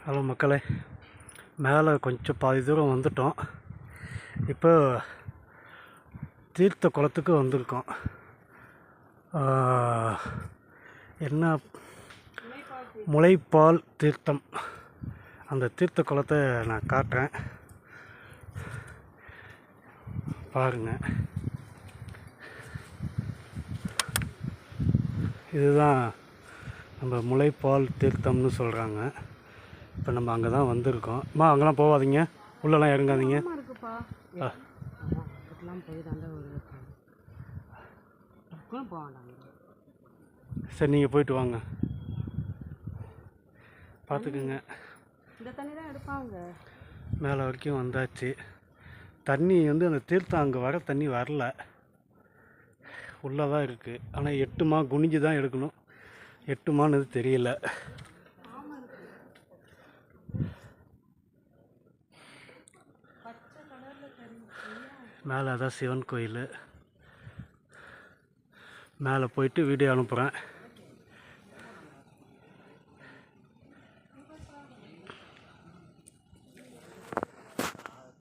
Hello மக்களே, மேலே கொஞ்சம் பாதி தூரம் வந்துட்டோம். இப்போ தீர்த்த குளத்துக்கு வந்திருக்கோம். என்ன முளைப்பால் தீர்த்தம். அந்த தீர்த்த குளத்தை நான் காட்டுறேன், பாருங்கள். இதுதான் நம்ம முளைப்பால் தீர்த்தம்னு சொல்கிறாங்க. இப்போ நம்ம அங்கே தான் வந்திருக்கோம். அங்கெல்லாம் போகாதீங்க, உள்ளெல்லாம் இறங்காதீங்க. சரி, நீங்கள் போயிட்டு வாங்க, பார்த்துக்குங்க. இந்த தண்ணி தான் எடுப்பாங்க. மேலே வரைக்கும் வந்தாச்சு. தண்ணி அந்த தீர்த்தம் அங்கே வர தண்ணி வரல, உள்ளே தான் இருக்குது. ஆனால் எட்டுமா குனிஞ்சு தான் எடுக்கணும். எட்டுமானது தெரியல. மேலே அதான் சிவன் கோயில். மேலே போயிட்டு வீடியோ அனுப்புகிறேன்.